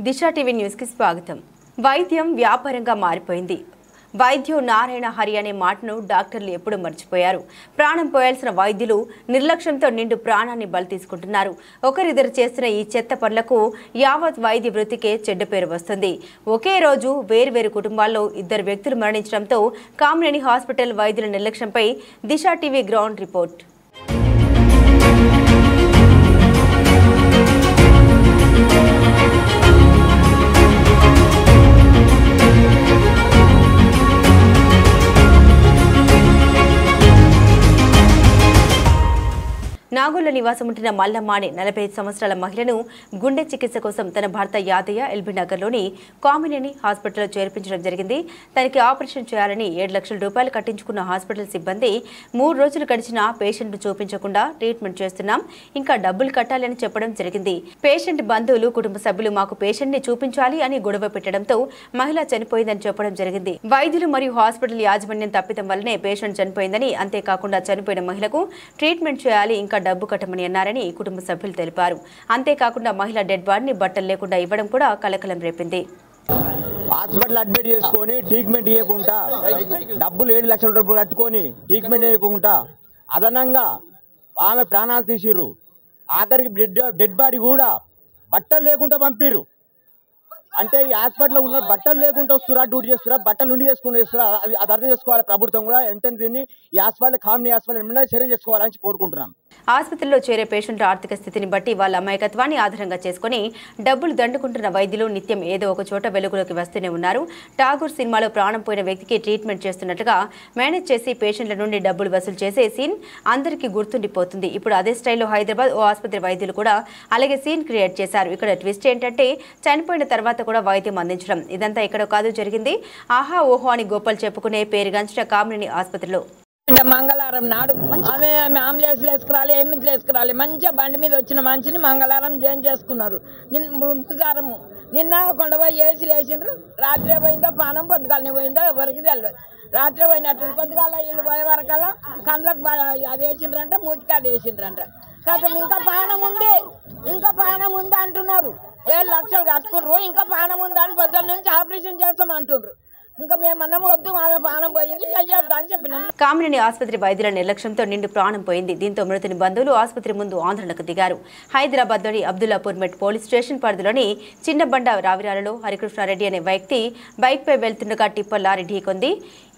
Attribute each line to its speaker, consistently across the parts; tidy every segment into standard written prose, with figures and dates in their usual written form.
Speaker 1: దిశ TV news కి స్వాగతం. వైద్యం వ్యాపారంగా మారిపోయింది. వైద్యం నారాయణ హరి అనే మాటను డాక్టర్లు ఎప్పుడు మర్చిపోయారు. ప్రాణం పోయాల్సిన వైద్యులు నిర్లక్ష్యంతో నిండు ప్రాణాన్ని బలి తీసుకుంటున్నారు. ఒకరిద్దరు చేస్తున్న ఈ చెత్త పనులకు యావత్ వైద్య వృత్తికే చెడ్డ పేరు వస్తుంది. ఒకే రోజు వేర్వేరు కుటుంబాల్లో ఇద్దరు వ్యక్తులు మరణించడంతో కామినేని హాస్పిటల్ వైద్యుల నిర్లక్ష్యంపై దిశ టీవీ గ్రౌండ్ రిపోర్ట్. నాగోల్లో నివాసం ఉంటున్న మల్లమ్మ అనే 45 సంవత్సరాల మహిళను గుండె చికిత్స కోసం తన భర్త యాదయ్య ఎల్బీ నగర్లోని కామినేని హాస్పిటల్లో చేర్పించడం జరిగింది. తనకి ఆపరేషన్ చేయాలని 7 లక్షల రూపాయలు కట్టించుకున్న హాస్పిటల్ సిబ్బంది 3 రోజులు గడిచినా పేషెంట్ను చూపించకుండా ట్రీట్మెంట్ చేస్తున్నాం, ఇంకా డబ్బులు కట్టాలని చెప్పడం జరిగింది. పేషెంట్ బంధువులు కుటుంబ సభ్యులు మాకు పేషెంట్ని చూపించాలి అని గొడవ పెట్టడంతో మహిళ చనిపోయిందని చెప్పడం జరిగింది. వైద్యులు మరియు హాస్పిటల్ యాజమాన్యం తప్పిదం వల్లనే పేషెంట్ చనిపోయిందని, అంతేకాకుండా చనిపోయిన మహిళకు ట్రీట్మెంట్ చేయాలి, ఇంకా డబ్బు కట్టమని అన్నారని కుటుంబ సభ్యులు తెలిపారు. అంతేకాకుండా మహిళ డెడ్ బాడీని బట్టలు లేకుండా ఇవ్వడం కూడా కలకలం రేపింది.
Speaker 2: హాస్పిటల్ అడ్మిట్ చేసుకొని ట్రీట్మెంట్ ఇవ్వకుండా డబ్బులు 7 లక్షల రూపాయలు కట్టుకొని ట్రీట్మెంట్ ఇవ్వకుండా అదనంగా ఆమె ప్రాణాలు తీసిర్రు. ఆఖరికి డెడ్ బాడీ కూడా బట్టలు లేకుండా పంపిర్రు. అంటే ఈ హాస్పిటల్లో ఉన్న బట్టలు లేకుండా వస్తురా, డ్యూటీ చేస్తురా, బట్టలు నుండి చేసుకుని చేస్తురా, అది అర్థం చేసుకోవాలి. ప్రభుత్వం కూడా వెంటనే దీన్ని ఈ హాస్పిటల్ కామినీ హాస్పిటల్ చర్య చేసుకోవాలని కోరుకుంటున్నాం.
Speaker 1: ఆసుపత్రిలో చేరే పేషెంట్ ఆర్థిక స్థితిని బట్టి వాళ్ళ అమాయకత్వాన్ని ఆధారంగా చేసుకుని డబ్బులు దండుకుంటున్న వైద్యులు నిత్యం ఏదో ఒక చోట వెలుగులోకి వస్తూనే ఉన్నారు. ఠాగూర్ సినిమాలో ప్రాణం పోయిన వ్యక్తికి ట్రీట్మెంట్ చేస్తున్నట్లుగా మేనేజ్ చేసి పేషెంట్ల నుండి డబ్బులు వసూలు చేసే సీన్ అందరికీ గుర్తుండిపోతుంది. ఇప్పుడు అదే స్టైల్లో హైదరాబాద్ ఓ ఆసుపత్రి వైద్యులు కూడా అలాగే సీన్ క్రియేట్ చేశారు. ఇక్కడ ట్విస్ట్ ఏంటంటే చనిపోయిన తర్వాత కూడా వైద్యం అందించడం. ఇదంతా ఎక్కడో కాదు జరిగింది. ఆహా ఓహో అని గోపాల్ చెప్పుకునే పేరుగాంచిన కామినేని ఆసుపత్రిలో
Speaker 3: మంగళవారం నాడు ఆమె అంబులెన్స్లు వేసుకురాలి, ఎమ్మింట్లు వేసుకురాలి. మంచిగా బండి మీద వచ్చిన మనిషిని మంగళవారం జాయిన్ చేసుకున్నారు. బుధవారము నిన్న కొండపోయి ఏసీలు వేసిండ్రు. రాత్రి పోయిందో పానం పొద్దుగాలనే పోయిందో ఎవరికి తెలియదు. రాత్రి పోయినట్టు పొద్దుగాల వీళ్ళు పోయే వరకల్లా కండ్లకు అది వేసిండ్రంట, మూతికి అది వేసిండ్రంట. కాదు ఇంకా పానం ఉంది అంటున్నారు. 7 లక్షలు కట్టుకున్నారు, ఇంకా పానం ఉందని పొద్దున్న నుంచి ఆపరేషన్ చేస్తాం అంటున్నారు. ఇంకా మేమన్నా వద్దు, మా ప్రాణం పోయింది అయ్యొద్దు అని చెప్పినాం.
Speaker 1: కామినేని ఆసుపత్రి వైద్యుల నిర్లక్ష్యంతో నిండు ప్రాణం పోయింది. దీంతో మృతుని బంధువులు ఆసుపత్రి ముందు ఆందోళనకు దిగారు. హైదరాబాద్లోని అబ్దుల్లాపూర్ మెట్ పోలీస్ స్టేషన్ పరిధిలోని చిన్నబండ రావిరాలలో హరికృష్ణారెడ్డి అనే వ్యక్తి బైక్పై వెళ్తుండగా టిప్పర్ లారీ ఢీకొంది.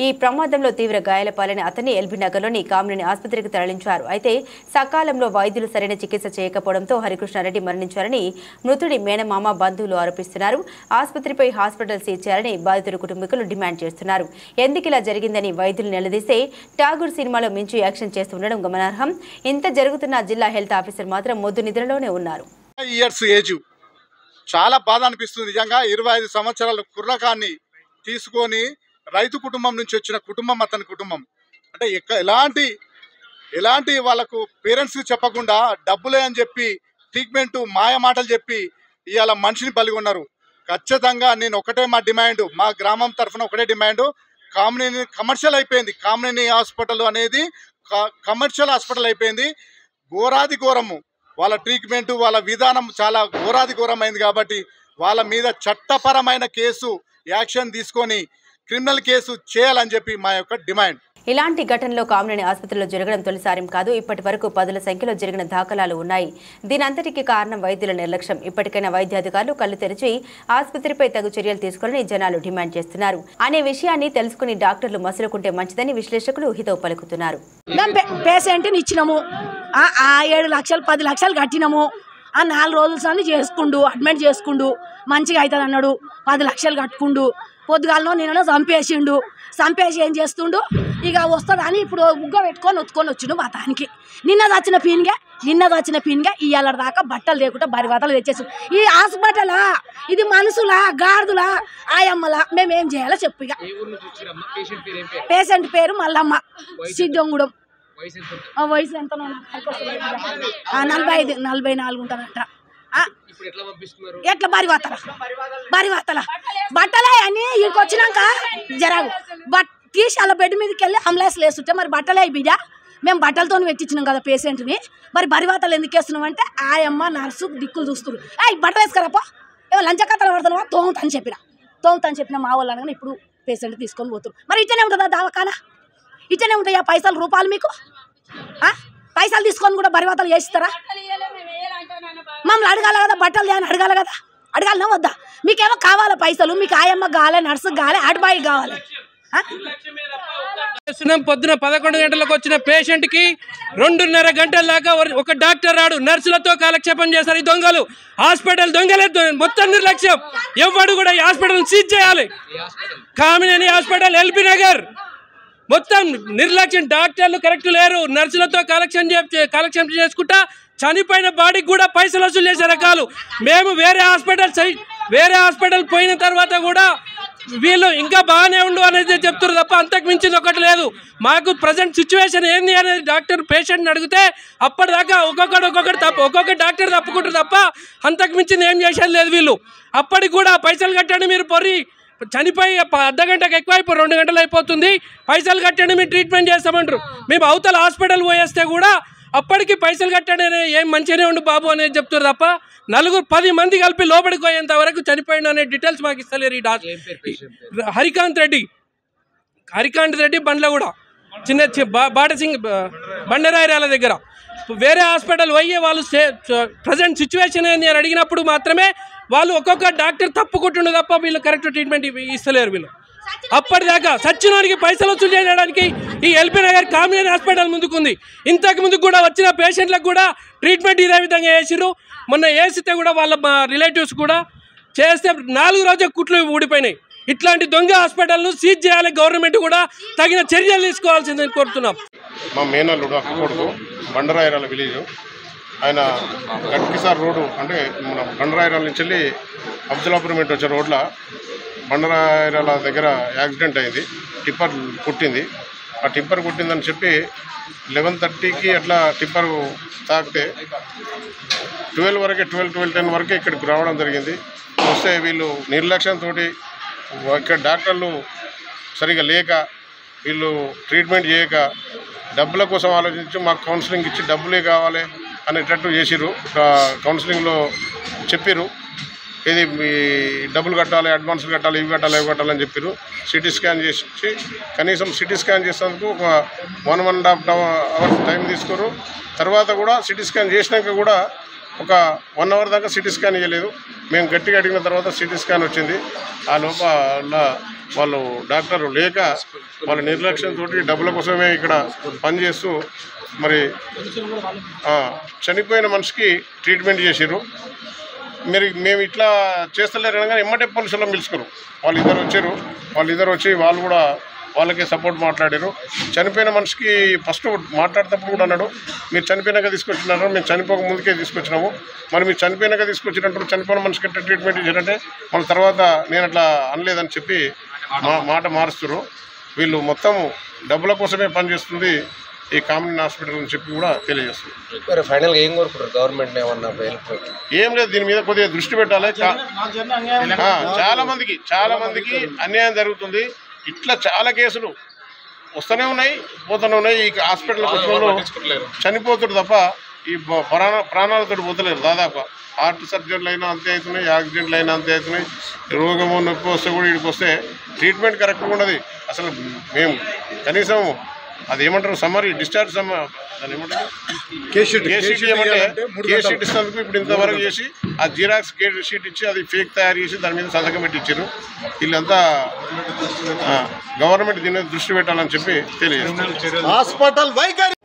Speaker 1: ఈ ప్రమాదంలో తీవ్ర గాయాల పాలైన అతన్ని ఎల్బీ నగర్లోని కామినేని ఆసుపత్రికి తరలించారు. అయితే సకాలంలో వైద్యులు సరైన చికిత్స చేయకపోవడంతో హరికృష్ణారెడ్డి మరణించారని మృతుడి మేనమామ బంధువులు ఆరోపిస్తున్నారు. ఆసుపత్రిపై హాస్పిటల్ సీజ్ చేయాలని బాధితుల కుటుంబీకులు డిమాండ్ చేస్తున్నారు. ఎందుకు ఇలా జరిగిందని వైద్యులు నిలదీస్తే ఠాగూర్ సినిమాలో మించి యాక్షన్ చేస్తుండడం గమనార్హం. ఇంత జరుగుతున్న జిల్లా హెల్త్ ఆఫీసర్ మాత్రం మొద్దు నిద్రలోనే ఉన్నారు.
Speaker 4: చాలా బాధ అనిపిస్తుంది నిజంగా. 25 సంవత్సరాల కుర్రకాన్ని తీసుకొని రైతు కుటుంబం నుంచి వచ్చిన కుటుంబం అతని కుటుంబం. అంటే ఎలాంటి వాళ్ళకు పేరెంట్స్కి చెప్పకుండా డబ్బులే అని చెప్పి ట్రీట్మెంట్ మాయ మాటలు చెప్పి ఇవాళ మనిషిని బలిగొన్నారు. ఖచ్చితంగా నేను ఒకటే మా డిమాండ్, మా గ్రామం తరఫున ఒకటే డిమాండ్, కామినేని కమర్షియల్ అయిపోయింది. కామినేని హాస్పిటల్ అనేది కమర్షియల్ హాస్పిటల్ అయిపోయింది. ఘోరాది ఘోరము వాళ్ళ ట్రీట్మెంట్, వాళ్ళ విధానం చాలా ఘోరాది ఘోరం అయింది. కాబట్టి వాళ్ళ మీద చట్టపరమైన కేసు యాక్షన్ తీసుకొని క్రిమినల్ కేసు చేయాలని చెప్పి మా యొక్క డిమాండ్.
Speaker 1: ఇలాంటి ఘటనలో కామినేని ఆసుపత్రిలో జరగడం తొలిసారి కాదు. ఇప్పటి వరకు 10ల సంఖ్యలో జరిగిన దాఖలాలు ఉన్నాయి. దీనంతటికీ కారణం వైద్యుల నిర్లక్ష్యం. ఇప్పటికైనా వైద్యాధికారులు కళ్లు తెరిచి ఆసుపత్రిపై తగు చర్యలు తీసుకోవాలని జనాలు డిమాండ్ చేస్తున్నారు. అనే విషయాన్ని తెలుసుకుని డాక్టర్లు మసులుకుంటే మంచిదని విశ్లేషకులు హితవు పలుకుతున్నారు.
Speaker 5: పేషెంట్ని ఇచ్చినాము, 7 లక్షలు 10 లక్షలు కట్టినాము, 4 రోజుల సంది చేసుకుండు, అడ్మిట్ చేసుకుండు, మంచిగా అవుతుంది అన్నాడు. 10 లక్షలు కట్టుకుండు, పొద్దుగాలను నిన్న చంపేసి ఏం చేస్తుండు, ఇక వస్తుందని ఇప్పుడు ఉగ్గ పెట్టుకొని వచ్చిండు మతానికి. నిన్న చచ్చిన పీన్గా ఇవాళ దాకా బట్టలు లేకుండా బరివాతలు తెచ్చేసి ఈ హాస్పిటలా ఇది మనుషులా గాడిదలా ఆయమ్మలా మేమేం చేయాలో చెప్పు. ఇక పేషెంట్ పేరు మల్లమ్మ, సిద్ధంగూడెం. వయసు ఎంత? 45-44 ఉంటుందంట. ఎట్లా బరివాతల బట్టలే అని ఇక్కడికి వచ్చినాక జరాగు తీసి అలా బెడ్ మీదకి వెళ్ళి అంబులెన్స్ వేస్తుంటే మరి బట్టలే బిడ్డ మేము బట్టలతో ఎక్కించినాం కదా పేషెంట్ని, మరి బరివాతలు ఎందుకు వేస్తున్నాం అంటే ఆయమ్మ నర్సు దిక్కులు చూస్తున్నారు. బట్టలు వేసుకురాపో నువ్వేమో లంచకథలు పడుతున్నావా తోముతని చెప్పిన మా వాళ్ళు అనగానే ఇప్పుడు పేషెంట్ తీసుకొని పోతున్నారు. మరి ఇట్లనే ఉంటుందా దవాఖానా? ఇట్లనే ఉంటాయా పైసలు రూపాయలు మీకు? పైసలు తీసుకొని కూడా బరివాతలు చేస్తారా? మమ్మల్ని అడగాల కదా, బట్టలు అని అడగాల కదా, అడగాలనా వద్దా? మీకేమో కావాలా పైసలు? మీకు ఆయమ్మ కావాలి, నర్సు కావాలి, అటుబాయి కావాలి.
Speaker 6: పొద్దున 11 గంటలకు వచ్చిన పేషెంట్ కి 2.5 గంటల దాకా ఒక డాక్టర్ రాడు. నర్సులతో కాలక్షేపం చేశారు ఈ దొంగలు. హాస్పిటల్ దొంగలే మొత్తం నిర్లక్ష్యం. ఎవడు కూడా ఈ హాస్పిటల్ సీజ్ చేయాలి. కామినేని హాస్పిటల్, ఎల్బీ నగర్ మొత్తం నిర్లక్ష్యం. డాక్టర్లు కరెక్ట్ లేరు. నర్సులతో కాలక్షేపం చేసుకుంటా చనిపోయిన బాడీకి కూడా పైసలు వసూలు చేసే రకాలు. మేము వేరే హాస్పిటల్ పోయిన తర్వాత కూడా వీళ్ళు ఇంకా బాగానే ఉండు అనేది చెప్తారు తప్ప అంతకు మించింది ఒకటి లేదు. మాకు ప్రజెంట్ సిచ్యువేషన్ ఏంది అనేది డాక్టర్ పేషెంట్ని అడిగితే అప్పటిదాకా ఒక్కొక్క డాక్టర్ తప్పుకుంటారు తప్ప అంతకు మించింది ఏం చేసేది లేదు వీళ్ళు. అప్పటికి కూడా పైసలు కట్టండి మీరు పొర్రి చనిపోయి అర్ధ గంటకు ఎక్కువైపోయి 2 గంటలు అయిపోతుంది, పైసలు కట్టండి మీరు ట్రీట్మెంట్ చేస్తామంటారు. మేము అవతల హాస్పిటల్ పోయేస్తే కూడా అప్పటికి పైసలు కట్టండి ఏం మంచిగానే ఉండు బాబు అనేది చెప్తారు తప్ప 10 మంది కలిపి లోపలికి పోయేంత వరకు చనిపోయిండు అనే డీటెయిల్స్ మాకు ఇస్తలేరు. ఈ డాక్టర్ హరికాంత్ రెడ్డి బండ్లగూడ చిన్న బాటసింగ్ బండరాయిరాల దగ్గర వేరే హాస్పిటల్ పోయి వాళ్ళు ప్రజెంట్ సిచ్యువేషన్ ఏంది అని అడిగినప్పుడు మాత్రమే వాళ్ళు ఒక్కొక్క డాక్టర్ తప్పుకుంటుండు తప్ప వీళ్ళు కరెక్ట్ ట్రీట్మెంట్ ఇస్తలేరు. వీళ్ళు అప్పటిదాకా సచ్చినోనికి పైసలు వసూలు చేయడానికి ఈ ఎల్బీ నగర్ కామినేని హాస్పిటల్ ముందుకుంది. ఇంతకు ముందుకు కూడా వచ్చిన పేషెంట్లకు కూడా ట్రీట్మెంట్ ఇదే విధంగా చేసిర్రు. మొన్న వేసితే కూడా వాళ్ళ రిలేటివ్స్ కూడా చేస్తే 4 రోజులు కుట్లు ఊడిపోయినాయి. ఇట్లాంటి దొంగ హాస్పిటల్ను సీజ్ చేయాలి. గవర్నమెంట్ కూడా తగిన చర్యలు తీసుకోవాల్సిందని కోరుతున్నాం.
Speaker 7: మా మేనల్లుడు అక్క కొడుకు బండరాయిరాల విలేజ్. ఆయన గట్కిసార్ రోడ్డు అంటే మన బండరాయిరాల నుంచి వెళ్ళి అబ్దుల్లాపురం వచ్చే రోడ్లో బండరాయిరాల దగ్గర యాక్సిడెంట్ అయింది. టిప్పర్ కుట్టింది. ఆ టిప్పర్ కుట్టిందని చెప్పి 11:30కి అట్లా టిప్పర్ తాకితే 12:10 వరకే ఇక్కడికి రావడం జరిగింది. వస్తే వీళ్ళు నిర్లక్ష్యంతో ఇక్కడ డాక్టర్లు సరిగా లేక వీళ్ళు ట్రీట్మెంట్ చేయక డబ్బుల కోసం ఆలోచించి మాకు కౌన్సిలింగ్ ఇచ్చి డబ్బులే కావాలి అనేటట్టు చేసిర్రు. కౌన్సిలింగ్లో చెప్పిర్రు ఇది మీ డబ్బులు కట్టాలి, అడ్వాన్సులు కట్టాలి, ఇవి కట్టాలని చెప్పారు. సిటీ స్కాన్ చేసి కనీసం సిటీ స్కాన్ చేసేందుకు ఒక 1.5 అవర్స్ టైం తీసుకోరు. తర్వాత కూడా సిటీ స్కాన్ చేసినాక కూడా ఒక 1 అవర్ దాకా సిటీ స్కాన్ ఇవ్వలేదు. మేము గట్టిగా అడిగిన తర్వాత సిటీ స్కాన్ వచ్చింది. ఆ లోపల వాళ్ళు డాక్టర్ లేక వాళ్ళ నిర్లక్ష్యంతో డబ్బుల కోసమే ఇక్కడ పనిచేస్తూ మరి చనిపోయిన మనిషికి ట్రీట్మెంట్ చేసారు. మేము ఇట్లా చేస్తలేరు అనగానే ఎమ్మటే పోలీసులో పిలుచుకోరు. వాళ్ళిద్దరు వచ్చి వాళ్ళు కూడా వాళ్ళకే సపోర్ట్ మాట్లాడారు. చనిపోయిన మనిషికి ఫస్ట్ మాట్లాడేటప్పుడు కూడా అన్నాడు, మీరు చనిపోయినాక తీసుకొచ్చినారు, మేము చనిపోక ముందుకే తీసుకొచ్చినాము, మరి మీరు చనిపోయినాక తీసుకొచ్చినట్టు చనిపోయిన మనిషికి ఎట్లా ట్రీట్మెంట్ ఇచ్చారంటే వాళ్ళ తర్వాత నేను అట్లా అనలేదని చెప్పి మాట మారుస్తారు. వీళ్ళు మొత్తం డబ్బుల కోసమే పనిచేస్తుంది ఈ కామినేని హాస్పిటల్ అని చెప్పి కూడా తెలియజేస్తుంది.
Speaker 8: ఫైనల్గా ఏం కోరుకుంటారు గవర్నమెంట్ ఏమన్నా?
Speaker 7: ఏం లేదు, దీని మీద కొద్దిగా దృష్టి పెట్టాలి. చాలా మందికి అన్యాయం జరుగుతుంది. ఇట్లా చాలా కేసులు వస్తూనే ఉన్నాయి, పోతూనే ఉన్నాయి. ఈ హాస్పిటల్కి వచ్చిన చనిపోతారు తప్ప ఈ ప్రాణాలతో పోతలేరు. దాదాపు హార్ట్ సర్జరీలు అయినా అంతే అవుతున్నాయి, యాక్సిడెంట్లు అయినా అంతే అవుతున్నాయి. రోగము నొప్పి వస్తే కూడా ఇక్కడికి వస్తే ట్రీట్మెంట్ కరెక్ట్గా ఉన్నది. అసలు మేము కనీసం అది ఏమంటారు సమ్మరీ డిశ్చార్జ్ దాన్ని ఏమంటారు కేషీట్ ఏమంటే కేషీట్ ఇస్తున్నందుకు ఇప్పుడు ఇంతవరకు చేసి ఆ జిరాక్స్ షీట్ ఇచ్చి అది ఫేక్ తయారు చేసి దాని మీద సంతకం పెట్టి ఇచ్చారు. వీళ్ళంతా గవర్నమెంట్ దీని మీద దృష్టి పెట్టాలని చెప్పి తెలియజేస్తారు.
Speaker 4: హాస్పిటల్ వైఖరి